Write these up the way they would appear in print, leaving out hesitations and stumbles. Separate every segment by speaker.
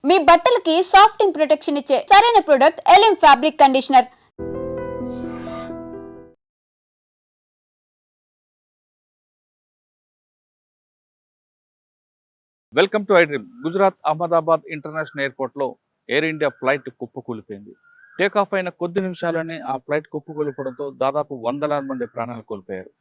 Speaker 1: మీ బట్టలకి సాఫ్టింగ్ ప్రొటెక్షన్ ఇచ్చే సరైన ప్రొడక్ట్ ఎలిమ్ fabric conditioner.
Speaker 2: Welcome to iDream. Gujarat Ahmedabad international ఎయిర్పోర్ట్లో ఎయిర్ ఇండియా ఫ్లైట్ కుప్పకూలిపోయింది. టేక్ ఆఫ్ అయిన కొద్ది నిమిషాల్లోనే ఆ ఫ్లైట్ కుప్పకూలిపోవడంతో దాదాపు వందలాది మంది ప్రాణాలు కోల్పోయారు.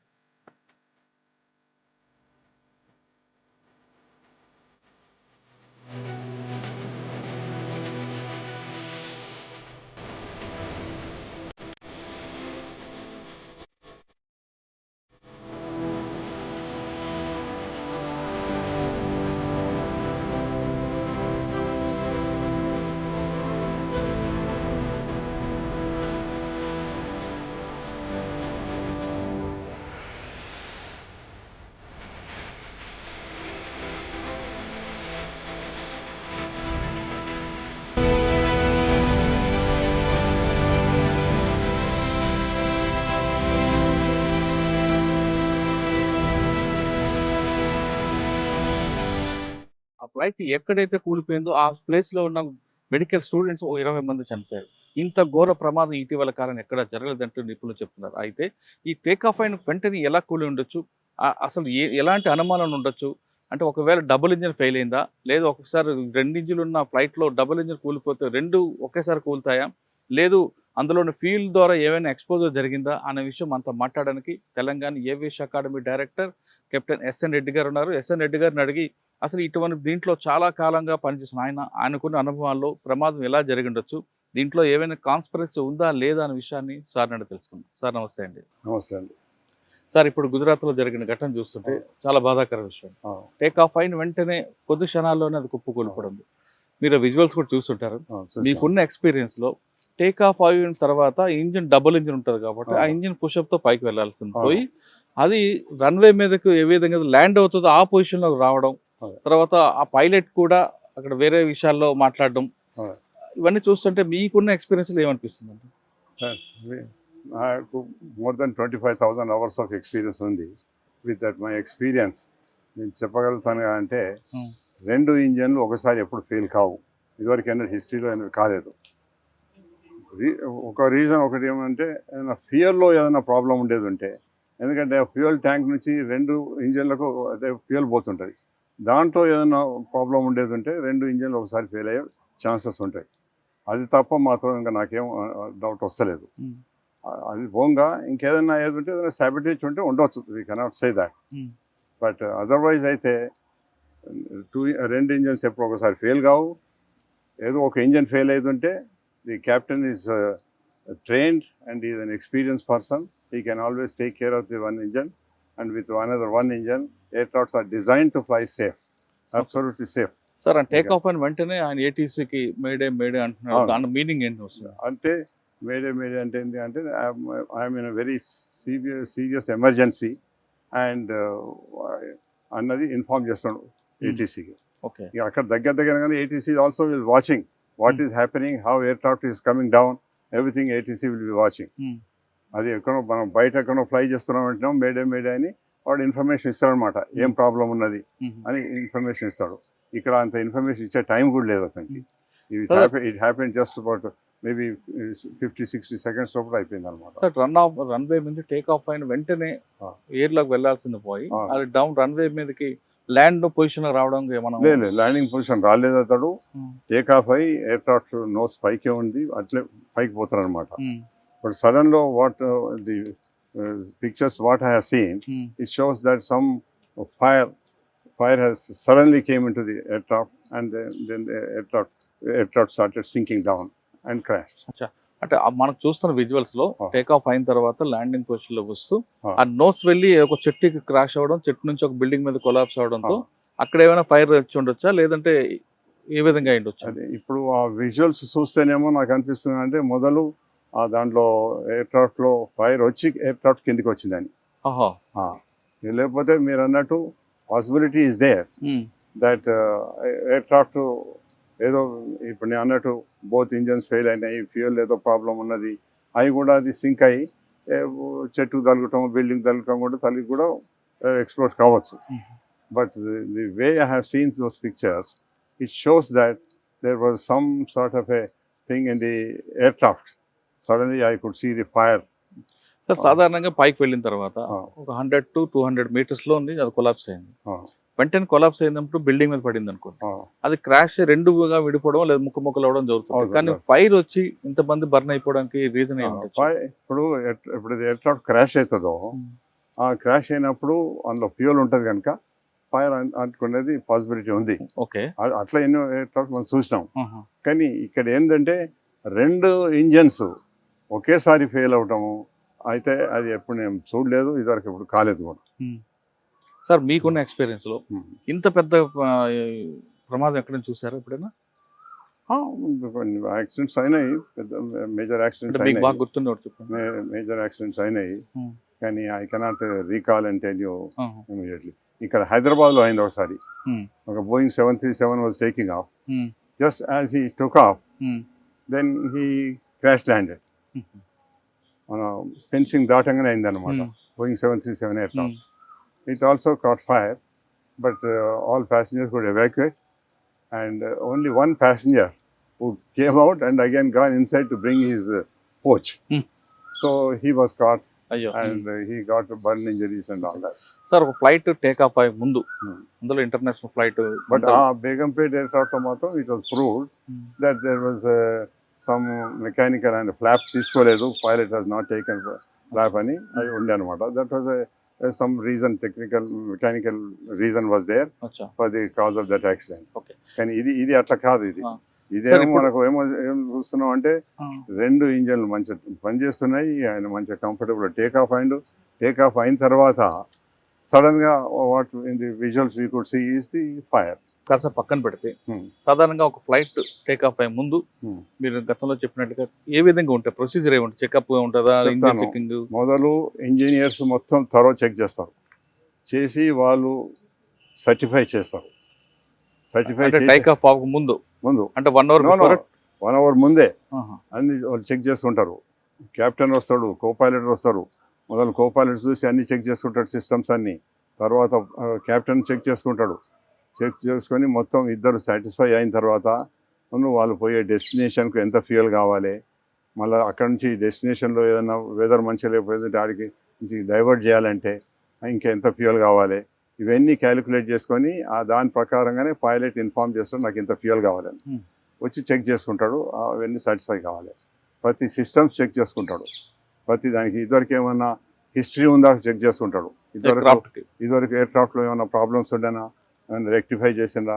Speaker 2: ఆ ఫ్లైట్ ఎక్కడైతే కూలిపోయిందో ఆ ప్లేస్లో ఉన్న మెడికల్ స్టూడెంట్స్ 20 మంది చనిపోయారు. ఇంత ఘోర ప్రమాదం ఇటీవల కాలం ఎక్కడ జరగలేదంటూ నిపుణులు చెప్తున్నారు. అయితే ఈ టేక్ ఆఫ్ అయిన వెంటనే ఎలా కూలి ఉండొచ్చు, అసలు ఎలాంటి అనుమానం ఉండొచ్చు అంటే, ఒకవేళ డబుల్ ఇంజిన్ ఫెయిల్ అయిందా, లేదు ఒకసారి 2 ఇంజిన్లు ఉన్న ఫ్లైట్లో డబుల్ ఇంజిన్ కూలిపోతే 2 ఒకేసారి కూలుతాయా, లేదు అందులోని ఫ్యూల్ ద్వారా ఏమైనా ఎక్స్పోజర్ జరిగిందా అనే విషయం అంతా మాట్లాడడానికి Telangana Aviation Academy director captain SN Reddy గారు ఉన్నారు. ఎస్ఎన్ రెడ్డి గారిని అడిగి అసలు ఇటువంటి దీంట్లో చాలా కాలంగా పనిచేసిన ఆయనకున్న అనుభవాల్లో ప్రమాదం ఎలా జరిగిండొచ్చు, దీంట్లో ఏమైనా కాన్స్పిరసీ ఉందా లేదా అనే విషయాన్ని సార్ అడిగి తెలుసుకుందాం. సార్ నమస్తే అండి.
Speaker 3: నమస్తే అండి.
Speaker 2: సార్, ఇప్పుడు గుజరాత్లో జరిగిన ఘటన చూస్తుంటే చాలా బాధాకర విషయం. టేక్ ఆఫ్ అయిన వెంటనే కొద్ది క్షణాల్లోనే అది కుప్పకూలిపోవడం. మీరు విజువల్స్ కూడా చూస్తుంటారు. మీకున్న ఎక్స్పీరియన్స్లో టేక్ ఆఫ్ అయిన తర్వాత ఇంజిన్ డబుల్ ఇంజిన్ ఉంటుంది కాబట్టి ఆ ఇంజిన్ పుషప్తో పైకి వెళ్ళాల్సింది పోయి అది రన్వే మీదకు ఏ విధంగా ల్యాండ్ అవుతుందో ఆ పొజిషన్లో రావడం, తర్వాత ఆ పైలట్ కూడా అక్కడ వేరే విషయాల్లో మాట్లాడడం, ఇవన్నీ చూస్తుంటే మీకున్న ఎక్స్పీరియన్స్లో ఏమనిపిస్తుంది అండి?
Speaker 3: సార్, నాకు more than 25,000 hours of experience ఉంది. విత్ దట్ మై ఎక్స్పీరియన్స్ నేను చెప్పగలుగుతాను అంటే 2 ఇంజన్లు ఒకసారి ఎప్పుడు ఫెయిల్ కావు. ఇదివరకు ఏమైనా హిస్టరీలో ఏమైనా కాలేదు. ఒక రీజన్ ఒకటి ఏమంటే, ఏదైనా ఫ్యూయల్లో ఏదైనా ప్రాబ్లం ఉండేది ఉంటే, ఎందుకంటే ఫ్యూయల్ ట్యాంక్ నుంచి 2 ఇంజన్లకు అదే ఫ్యూయల్ పోతుంటుంది. దాంట్లో ఏదైనా ప్రాబ్లం ఉండేది ఉంటే 2 ఇంజన్లు ఒకసారి ఫెయిల్ అయ్యే ఛాన్సెస్ ఉంటాయి. అది తప్ప మాత్రం ఇంకా నాకేం డౌట్ వస్తలేదు. అది పోగా ఇంకేదైనా ఏది ఉంటే ఏదైనా సాబిటేజ్ ఉంటే ఉండవచ్చు. We cannot say that. But otherwise అయితే 2 ఇంజన్స్ ఎప్పుడు ఒకసారి ఫెయిల్ కావు. ఏదో ఒక ఇంజన్ ఫెయిల్ అవుతుంటే the captain is trained and is an experience person. He can always take care of the 1 engine, and with another 1 engine aircrafts are designed to fly safe, absolutely safe.
Speaker 2: Sir, take off అయిన వెంటనే ఆయన ఏటీసీకి May Day May Day అంటున్నారు. దాని meaning ఏంటి వస్తుంది
Speaker 3: అంటే? May Day May Day అంటే ఏంటి అంటే, I'm in very serious emergency and అన్నది ఇన్ఫార్మ్ చేస్తాడు ఏటీసీకి.
Speaker 2: ఓకే,
Speaker 3: అక్కడ దగ్గరగానే ATC also will watching what is happening, how aircraft is coming down, everything ATC will be watching. అది ఎక్కడో మనం బయట ఎక్కడో ఫ్లై చేస్తున్నాం అంటున్నాం, మేడే మేడే అని వాడు ఇన్ఫర్మేషన్ ఇస్తాడనమాట. ఏం ప్రాబ్లం ఉన్నది అని ఇన్ఫర్మేషన్ ఇస్తాడు. ఇక్కడ అంత ఇన్ఫర్మేషన్ ఇచ్చే టైం కూడా లేదు అతనికి. It happen just about maybe 50-60 seconds లోపల అయిపోయింది అనమాట.
Speaker 2: రన్వే మీద టేక్ ఆఫ్ అయిన వెంటనే ఎయిర్ లోకి వెళ్లాల్సింది పోయి అది డౌన్ రన్వే మీదకి ల్యాండ్ పొజిషన్ రావడం
Speaker 3: లేదు. ల్యాండింగ్ పొజిషన్ రాలేదు. అతడు టేక్ ఆఫ్ అయ్యి ఎయిర్క్రాఫ్ట్ నోస్ పైకే ఉంది, అట్లే పైకి పోతారు అనమాట. బట్ సడన్ లో what the pictures what I have seen, it shows that some fire has suddenly came into the aircraft, and then the aircraft started sinking down and crashed.
Speaker 2: అంటే మనకు చూస్తున్న విజువల్స్ లో టేక్ ఆఫ్ అయిన తర్వాత landing position లో వస్తూ ఆ nose వెళ్ళి ఒక చెట్టుకి క్రాష్ అవ్వడం, చెట్టు నుంచి ఒక బిల్డింగ్ మీద కొలాప్స్ అవడంతో అక్కడ ఏమైనా ఫైర్ వచ్చి ఉండొచ్చా, లేదంటే ఏ విధంగా అయ్యుండొచ్చు?
Speaker 3: అదే ఇప్పుడు ఆ విజువల్స్ చూస్తేనేమో నాకు అనిపిస్తుంది అంటే, మొదలు దాంట్లో ఎయిర్క్రాఫ్ట్లో ఫైర్ వచ్చి ఎయిర్క్రాఫ్ట్ కిందికి వచ్చిందని. లేకపోతే మీరు అన్నట్టు possibility is there that aircraft ఏదో ఇప్పుడు నేను అన్నట్టు బోత్ ఇంజన్స్ ఫెయిల్ అయినాయి, ఫ్యూయల్ ఏదో ప్రాబ్లం ఉన్నది, అవి కూడా అది సింక్ అయ్యి చెట్టుకు తగలటం, బిల్డింగ్ తగలటం కూడా తల్లి కూడా ఎక్స్ప్లోడ్ కావచ్చు. But the way I have seen those pictures, it shows that there was some sort of a thing in the aircraft. Suddenly I could see the fire.
Speaker 2: Sir సాధారణంగా పైకి వెళ్ళిన తర్వాత
Speaker 3: ఆ.
Speaker 2: ఒక 100 to 200 మీటర్స్లో ఉంది, అది కొలాప్స్ అయింది.
Speaker 3: Ah,
Speaker 2: వెంటనే కొలాప్స్ అయినప్పుడు బిల్డింగ్ మీద పడింది అనుకోండి,
Speaker 3: ah.
Speaker 2: అది క్రాష్ రెండుగా విడిపోవడం లేదా ముక్కలు అవడం జరుగుతుంది.
Speaker 3: అవును,
Speaker 2: కానీ
Speaker 3: అవును.
Speaker 2: ఫైర్ వచ్చి ఇంతమంది బర్న్ అయిపోవడానికి రీజన్ ఏంటంటే
Speaker 3: ఇప్పుడు ఇది ఎయిర్క్రాఫ్ట్ క్రాష్ అవుతుందో ఆ క్రాష్ అయినప్పుడు అందులో ఫ్యూయల్ ఉంటుంది కనుక ఫైర్ అనుకునేది పాసిబిలిటీ ఉంది.
Speaker 2: ఓకే.
Speaker 3: అట్లా ఎన్నో ఎయిర్క్రాఫ్ట్ మనం చూసినాం. కానీ ఇక్కడ ఏంటంటే 2 ఇంజన్స్ ఒకేసారి ఫెయిల్ అవటము అయితే అది ఎప్పుడు నేను చూడలేదు, ఇదివరకు ఎప్పుడు కాలేదు కూడా.
Speaker 2: సార్ మీకున్న ఎక్స్పీరియన్స్ లో
Speaker 3: Hmm.
Speaker 2: ఇంత పెద్ద ప్రమాదం ఎక్కడైనా చూసారా ఎప్పుడైనా?
Speaker 3: కొన్ని యాక్సిడెంట్స్ అయినాయి, పెద్ద మేజర్ యాక్సిడెంట్స్
Speaker 2: అంటే మీకు బాగా
Speaker 3: అయినాయి,
Speaker 2: గుర్తుండే ఒకటి చెప్పండి.
Speaker 3: మేజర్ యాక్సిడెంట్స్ అయినాయి.
Speaker 2: Hmm.
Speaker 3: కానీ I cannot recall and tell you
Speaker 2: ఆహా.
Speaker 3: ఇమీడియట్లీ. ఇక్కడ హైదరాబాద్లో అయింది ఒకసారి.
Speaker 2: Hmm.
Speaker 3: ఒక Boeing 737 was taking off.
Speaker 2: Hmm.
Speaker 3: Just as he took off
Speaker 2: Hmm.
Speaker 3: Then he crash landed.
Speaker 2: Hmm.
Speaker 3: మన ఫెన్సింగ్ దాటంగానే అయిందన్నమాట.
Speaker 2: Hmm.
Speaker 3: Boeing 737 aircraft.
Speaker 2: Hmm.
Speaker 3: It also caught fire, but all passengers could evacuate, and only one passenger who came out and again gone inside to bring his pouch.
Speaker 2: Hmm.
Speaker 3: So he was caught
Speaker 2: అయ్యో.
Speaker 3: and he got burn injuries and all that.
Speaker 2: Sir ఒక flight take off అయ్యే ముందు
Speaker 3: Hmm.
Speaker 2: అందులో international flight
Speaker 3: But Begumpet aircraft matter, it was proved that there was some mechanical and flaps తీసుకోలేదు, pilot has not taken flap అని అది ఉండే అనమాట. That was some reason, technical mechanical reason was there
Speaker 2: అచ్చా.
Speaker 3: for the cause of that accident.
Speaker 2: Okay.
Speaker 3: కానీ ఇది అట్లా కాదు. ఇది
Speaker 2: Ah.
Speaker 3: ఇదేమో
Speaker 2: ఇప్పుడు-
Speaker 3: మనకు ఏం చూస్తున్నాం అంటే 2 ఇంజన్లు మంచిగా పనిచేస్తున్నాయి, ఆయన మంచిగా కంఫర్టబుల్ టేక్ ఆఫ్ అయిన తర్వాత సడన్ గా what in the visuals we could see is the fire.
Speaker 2: కాస్త పక్కన పెడితే
Speaker 3: Hmm.
Speaker 2: సాధారణంగా ఒక ఫ్లైట్ టేక్ ఆఫ్ అయ్యే ముందు
Speaker 3: Hmm.
Speaker 2: మీరు గతంలో చెప్పినట్టుగా ఏ విధంగా ఉంటాయి ప్రొసీజర్ ఏముంటుంది? చెకప్ ఉంటుందా, ఇంజిన్
Speaker 3: చెప్తాను.
Speaker 2: చెకింగ్?
Speaker 3: మొదలు ఇంజనీర్స్ మొత్తం త్వరగా చెక్ చేస్తారు, చేసి వాళ్ళు సర్టిఫై చేస్తారు. సర్టిఫై
Speaker 2: అంటే
Speaker 3: చేసి
Speaker 2: టేక్ ఆఫ్ అవ్వక ముందు
Speaker 3: ముందు
Speaker 2: అంటే 1 అవర్
Speaker 3: 1 అవర్ ముందే అన్ని వాళ్ళు చెక్ చేసుకుంటారు. కెప్టెన్ వస్తాడు, కో పైలట్ వస్తారు. మొదలు కో పైలట్ చూసి అన్ని చెక్ చేసుకుంటాడు, సిస్టమ్స్ అన్ని. తర్వాత కెప్టెన్ చెక్ చేసుకుంటాడు. చెక్ చేసుకొని మొత్తం ఇద్దరు సాటిస్ఫై అయిన తర్వాత వాళ్ళు పోయే డెస్టినేషన్కు ఎంత ఫ్యూయల్ కావాలి, మళ్ళీ అక్కడ నుంచి డెస్టినేషన్లో ఏదైనా వెదర్ మంచిగా లేకపోతే ఆడికి డైవర్ట్ చేయాలంటే ఇంకెంత ఫ్యూయల్ కావాలి, ఇవన్నీ క్యాలిక్యులేట్ చేసుకొని దాని ప్రకారంగానే పైలట్ ఇన్ఫార్మ్ చేస్తాడు నాకు ఇంత ఫ్యూయల్ కావాలని. వచ్చి చెక్ చేసుకుంటాడు, అవన్నీ సాటిస్ఫై కావాలి. ప్రతి సిస్టమ్స్ చెక్ చేసుకుంటాడు, ప్రతి దానికి ఇదివరకు ఏమన్నా హిస్టరీ ఉందా చెక్ చేసుకుంటాడు. ఇదివరకు ఎయిర్క్రాఫ్ట్లో ఏమైనా ప్రాబ్లమ్స్ ఉండేనా, ఏమైనా రెక్టిఫై చేసిందా,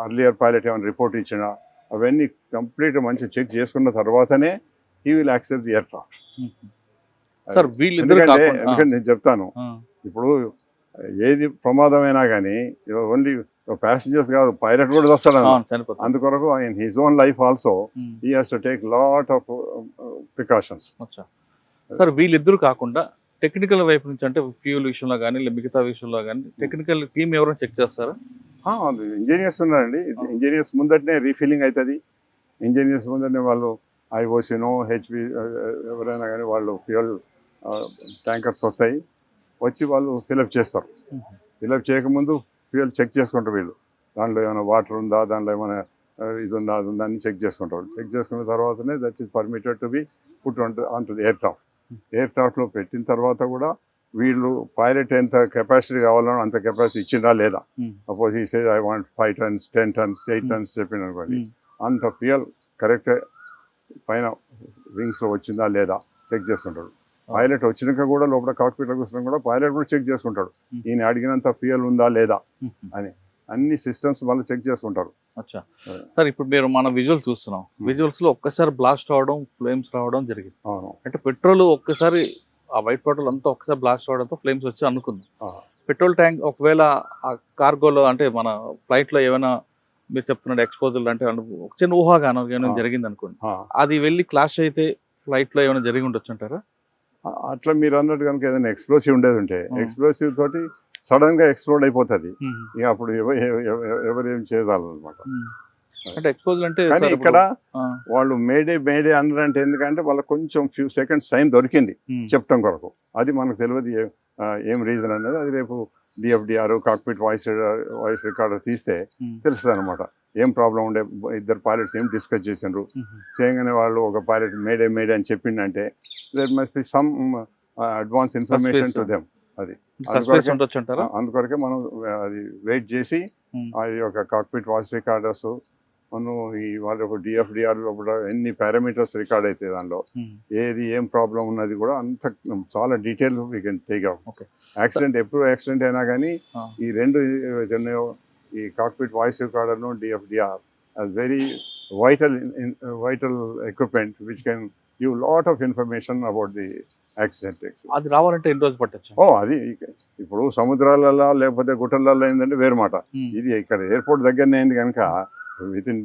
Speaker 3: అర్లియర్ పైలట్ ఏమైనా రిపోర్ట్ ఇచ్చినా, అవన్నీ కంప్లీట్ మంచిగా చెక్ చేసుకున్న తర్వాతనే he will accept the aircraft.
Speaker 2: Sir వీళ్ళిద్దరు
Speaker 3: ఎందుకంటే నేను చెప్తాను, ఇప్పుడు ఏది ప్రమాదమైనా కానీ ఓన్లీ ప్యాసింజర్స్ కాదు, పైలట్ కూడా వస్తాడు. అందుకొరకు in his own life also he has to take lot of precautions.
Speaker 2: Sir వీళ్ళిద్దరు కాకుండా టెక్నికల్ వైపు నుంచి అంటే ఫ్యూల్ విషయంలో కానీ మిగతా విషయంలో కానీ టెక్నికల్ టీమ్ ఎవరైనా చెక్ చేస్తారా?
Speaker 3: ఇంజనీర్స్ ఉన్నారండి. ఇంజనీర్స్ ముందటనే రీఫిల్లింగ్ అవుతుంది. ఇంజనీర్స్ ముందటనే వాళ్ళు ఐఓసినో హెచ్పి ఎవరైనా కానీ వాళ్ళు ఫ్యూయల్ ట్యాంకర్స్ వస్తాయి, వచ్చి వాళ్ళు ఫిలప్ చేస్తారు. ఫిలప్ చేయకముందు ఫ్యూయల్ చెక్ చేసుకుంటారు వీళ్ళు. దాంట్లో ఏమైనా వాటర్ ఉందా, దాంట్లో ఏమైనా ఇది ఉందా, అది ఉందా అని చెక్ చేసుకుంటారు. చెక్ చేసుకున్న తర్వాతనే that is permitted to be put on to the aircraft. ఎయిర్క్రాఫ్ట్లో పెట్టిన తర్వాత కూడా వీళ్ళు పైలట్ ఎంత కెపాసిటీ కావాలనో అంత కెపాసిటీ ఇచ్చిందా లేదా. సపోజ్ ఈ Sage I want 5 tons 10 tons 8 tons చెప్పిన అనుకోండి, అంత ఫ్యూయల్ కరెక్ట్ పైన వింగ్స్లో వచ్చిందా లేదా చెక్ చేసుకుంటాడు. పైలట్ వచ్చినాక కూడా లోపల కాక్పిట్లో కూర్చున్నా కూడా పైలట్ కూడా చెక్ చేసుకుంటాడు, ఈయన అడిగినంత ఫ్యూయల్ ఉందా లేదా అని. అన్ని సిస్టమ్స్ వాళ్ళు చెక్ చేసుకుంటారు.
Speaker 2: అచ్చా సార్, ఇప్పుడు మీరు మన విజువల్ చూస్తున్నాం, విజువల్స్ లో ఒక్కసారి బ్లాస్ట్ అవడం, ఫ్లేమ్స్ రావడం జరిగింది. అంటే పెట్రోల్ ఒక్కసారి ఆ వైట్ పెట్రోల్ అంతా ఒక్కసారి బ్లాస్ట్ అవడంతో ఫ్లేమ్స్ వచ్చి అనుకుందాం. పెట్రోల్ ట్యాంక్ ఒకవేళ ఆ కార్గోలో అంటే మన ఫ్లైట్ లో ఏమైనా మీరు చెప్తున్నాడు ఎక్స్పోజల్ అంటే ఒక చిన్న ఊహాగానం ఏమైనా జరిగింది అనుకోండి, అది వెళ్ళి క్లాష్ అయితే ఫ్లైట్ లో ఏమైనా జరిగి ఉండొచ్చు అంటారా?
Speaker 3: అట్లా మీరు అన్నట్టు కనుక ఏదైనా ఎక్స్ప్లోసివ్ ఉండేది ఉంటే ఎక్స్ప్లోసివ్ తోటి సడన్ గా ఎక్స్ప్లోడ్ అయిపోతుంది. ఇక అప్పుడు ఎవరు ఏం చేయాలన్నమాట.
Speaker 2: అంటే ఎక్స్పోజల్ అంటే
Speaker 3: కానీ ఇక్కడ వాళ్ళు మేడే అన్నారంటే ఎందుకంటే వాళ్ళకి కొంచెం ఫ్యూ సెకండ్స్ టైం దొరికింది చెప్పడం కొరకు. అది మనకు తెలియదు ఏం రీజన్ అనేది. అది రేపు డిఎఫ్డిఆర్ కాక్పిట్ వాయిస్ రికార్డర్ తీస్తే తెలుస్తుంది అనమాట. ఏం ప్రాబ్లం ఉండే, ఇద్దరు పైలట్స్ ఏం డిస్కస్ చేసిండ్రు, చేయగానే వాళ్ళు ఒక పైలట్ మేడే అని చెప్పిండంటే there must be some advance information to them. అది
Speaker 2: సస్పెన్స్ ఉండొచ్చు అంటారా?
Speaker 3: అందుకొరకే మనం అది వెయిట్ చేసి అది ఒక కాక్పిట్ వాయిస్ రికార్డర్స్ మనం ఈ వాళ్ళ డిఎఫ్డిఆర్ కూడా ఎన్ని పారామీటర్స్ రికార్డ్ అవుతాయి దానిలో, ఏది ఏం ప్రాబ్లం ఉన్నది కూడా అంత చాలా detail we can take out. Accident ఎప్పుడు యాక్సిడెంట్ అయినా కానీ ఈ రెండు ఉన్నాయో, ఈ కాక్పిట్ వాయిస్ రికార్డర్ను DFDR as very vital equipment which can give lot of information about the accident.
Speaker 2: అది రావాలంటే ఎన్ని రోజులు పట్టచ్చు?
Speaker 3: అది ఇప్పుడు సముద్రాలలో లేకపోతే గుట్టలలో ఏంటంటే వేరు మాట, ఇది ఇక్కడ ఎయిర్పోర్ట్ దగ్గరనే అయింది కనుక within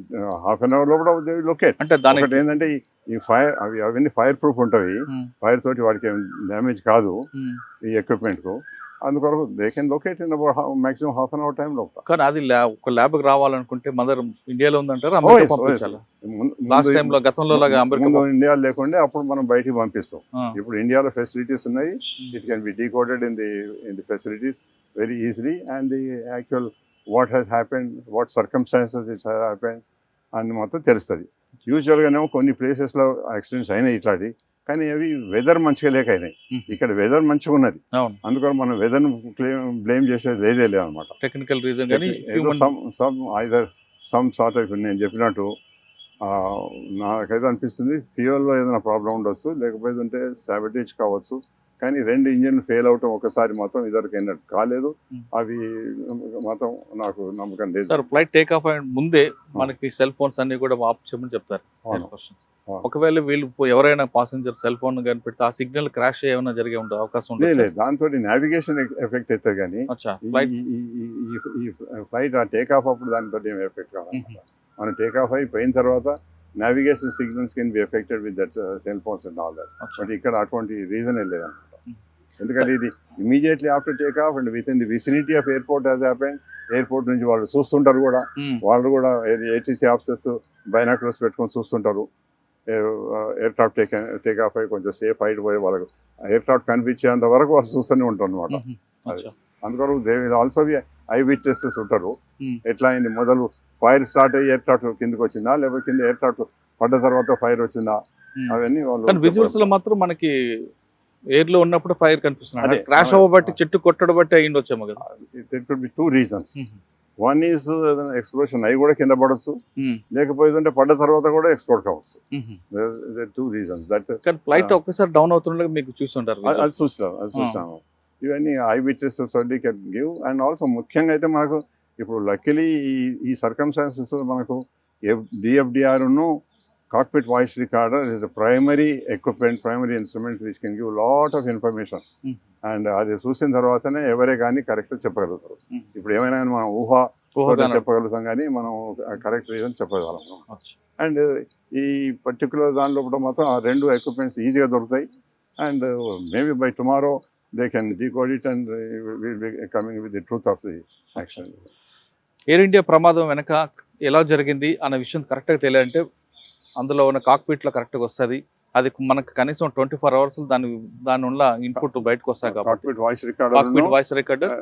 Speaker 3: half an hour లో లొకేట్.
Speaker 2: అంటే దానికి
Speaker 3: ఏంటంటే ఈ ఫైర్ అవన్నీ ఫైర్ ప్రూఫ్ ఉంటాయి, ఫైర్ తోటి వాడికి ఏం డ్యామేజ్ కాదు ఈ ఎక్విప్మెంట్ కు, అందుకొరకు they can locate in about maximum half an hour time లో.
Speaker 2: కానీ అది ఒక ల్యాబ్ కి రావాలనుకుంటే మదర్ ఇండియాలో ఉందంటారా? లాస్ట్ టైం లో గతంలో లాగా
Speaker 3: ఇండియా లేకుండే అప్పుడు మనం బయటికి పంపిస్తాం. ఇప్పుడు ఇండియాలో ఫెసిలిటీస్ ఉన్నాయి, it can be decoded in the facilities very easily, and the actual what has happened, what circumstances it's happened అని మొత్తం తెలుస్తుంది. యూజువల్గానేమో కొన్ని ప్లేసెస్లో యాక్సిడెంట్స్ అయినాయి ఇట్లాంటి, కానీ అవి వెదర్ మంచిగా లేక అయినాయి. ఇక్కడ వెదర్ మంచిగా ఉన్నది, అందుకని మనం వెదర్ బ్లేమ్ చేసేది లేదే లేదనమాట.
Speaker 2: Technical reason
Speaker 3: some sort of నేను చెప్పినట్టు నాకైతే అనిపిస్తుంది ఫ్యూయల్లో ఏదైనా ప్రాబ్లం ఉండొచ్చు, లేకపోతే సాబిటేజ్ కావచ్చు, కానీ రెండు ఇంజిన్ ఫెయిల్ అవటం ఒకసారి మాత్రం ఇద్దరికి అయినట్టు కాలేదు. అవి మాత్రం నాకు నమ్మకం లేదు.
Speaker 2: సార్ ఫ్లైట్ టేక్ ఆఫ్ అయిన ముందే మనకి సెల్ ఫోన్స్ అన్ని కూడా ఆఫ్ చేయమని చెప్తారు. ఒకవేళ వీళ్ళు ఎవరైనా పాసెంజర్ సెల్ ఫోన్ కనిపెడితే ఆ సిగ్నల్ క్రాష్ ఏమైనా జరిగే ఉండే అవకాశం ఉంది?
Speaker 3: దాంతో నావిగేషన్ ఎఫెక్ట్ అవుతుంది, కానీ ఈ ఫ్లైట్ ఆ టేక్ ఆఫ్ అప్పుడు దానితో ఏం ఎఫెక్ట్ కాదన్నమాట. మనం టేక్ ఆఫ్ అయిపోయిన తర్వాత navigation signals can be affected with that cell phones and all that. But ఇక్కడ అటువంటి రీజన్ లేదన్నమాట, ఎందుకంటే ఇది immediately after take off and with in the vicinity of airport has happened. Airport నుంచి వాళ్ళు చూస్తుంటారు కూడా, వాళ్ళు కూడా ఏటీసీ ఆఫీసర్స్ బైనాక్యులర్స్ పెట్టుకొని చూస్తుంటారు. ఎయిర్ క్రాఫ్ట్ టేక్ ఆఫ్ అయ్యి కొంచెం సేఫ్ హైట్ పోయి వాళ్ళకు ఎయిర్ క్రాఫ్ట్ కనిపించేంత వరకు వాళ్ళు చూస్తూనే ఉంటారు అనమాట. అది అందుకొరకు they will also be I witnesses ఉంటారు. ఎట్లా అయింది, మొదలు ఫైర్ స్టార్ట్ అయ్యి ఎయిర్ క్రాఫ్ట్ కిందకి వచ్చిందా, లేకపోతే కింద ఎయిర్ క్రాఫ్ట్ పడ్డ తర్వాత ఫైర్ వచ్చిందా, అవన్నీ వాళ్ళు.
Speaker 2: విజువల్స్ లో మాత్రం మనకి ఎయిర్ లో ఉన్నప్పుడు ఫైర్ కనిపిస్తుంది, క్రాష్ అవ్వబట్టి చెట్టు కొట్టడం బట్టి అయ్యి వచ్చాము కదా.
Speaker 3: There could be 2 reasons. One is explosion అవి కూడా కింద పడవచ్చు, లేకపోతే పడ్డ తర్వాత కూడా ఎక్స్ప్లోడ్ కావచ్చు. 2 reasons.
Speaker 2: ఫ్లైట్ ఒక్కసారి డౌన్ అవుతుండగా మీకు చూస్తుంటారు,
Speaker 3: అది చూస్తాము. ఇవన్నీ I witnesses can give. And also ముఖ్యంగా అయితే మనకు ఇప్పుడు లక్కీలీ ఈ సర్కమ్స్టాన్సెస్ మనకు డిఎఫ్డిఆర్ cockpit voice recorder is the primary equipment, primary instrument which can give a lot of information. And అది చూసిన తర్వాతనే ఎవరే కానీ కరెక్ట్ చెప్పగలుగుతారు. ఇప్పుడు ఏమైనా మనం ఊహ చెప్పగలుగుతాం, కానీ మనం కరెక్ట్ రీజన్ చెప్పగలం. అండ్ ఈ పర్టికులర్ దానిలో కూడా మాత్రం ఆ రెండు ఎక్విప్మెంట్స్ ఈజీగా దొరుకుతాయి. And maybe by tomorrow they can decode it and will be coming with the truth of the action.
Speaker 2: Air India ప్రమాదం వెనక ఎలా జరిగింది అన్న విషయం కరెక్ట్గా తెలియాలంటే అందులో ఉన్న కాక్పిట్లో కరెక్ట్గా వస్తుంది. అది మనకు కనీసం 24 hours దాని ఉన్న ఇన్పుట్ బయటకు వస్తాయి కాబట్టి కాక్పిట్ వాయిస్ రికార్డర్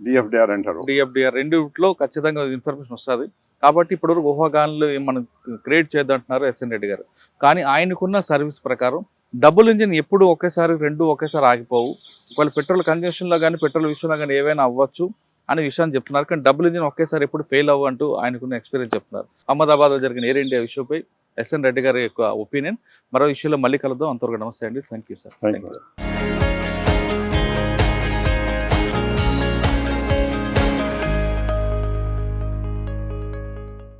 Speaker 3: డిఎఫ్డిఆర్ అంటారు.
Speaker 2: డిఎఫ్డిఆర్ రెండిట్లో ఖచ్చితంగా ఇన్ఫర్మేషన్ వస్తుంది. కాబట్టి ఇప్పుడు ఊహాగానాలు మనం క్రియేట్ చేద్దంటున్నారు ఎస్ఎన్ రెడ్డి గారు. కానీ ఆయనకున్న సర్వీస్ ప్రకారం డబుల్ ఇంజిన్ ఎప్పుడు రెండు ఒకేసారి ఆగిపోవు. ఒకవేళ పెట్రోల్ కన్జంప్షన్లో కానీ పెట్రోల్ విషయంలో కానీ ఏవైనా అవ్వచ్చు అనే విషయాన్ని చెప్తున్నారు. కానీ డబుల్ ఇంజిన్ ఒకేసారి ఎప్పుడు ఫెయిల్ అవ్వంటూ ఆయనకున్న ఎక్స్పీరియన్స్ చెప్తున్నారు. అహ్మదాబాద్లో జరిగిన ఎయిర్ ఇండియా విషయంపై ఎస్ఎన్ రెడ్డి గారి యొక్క ఒపీనియన్. మరో విషయంలో మళ్ళీ కలుద్దాం. అంతవరకు నమస్తే అండి. Thank you sir.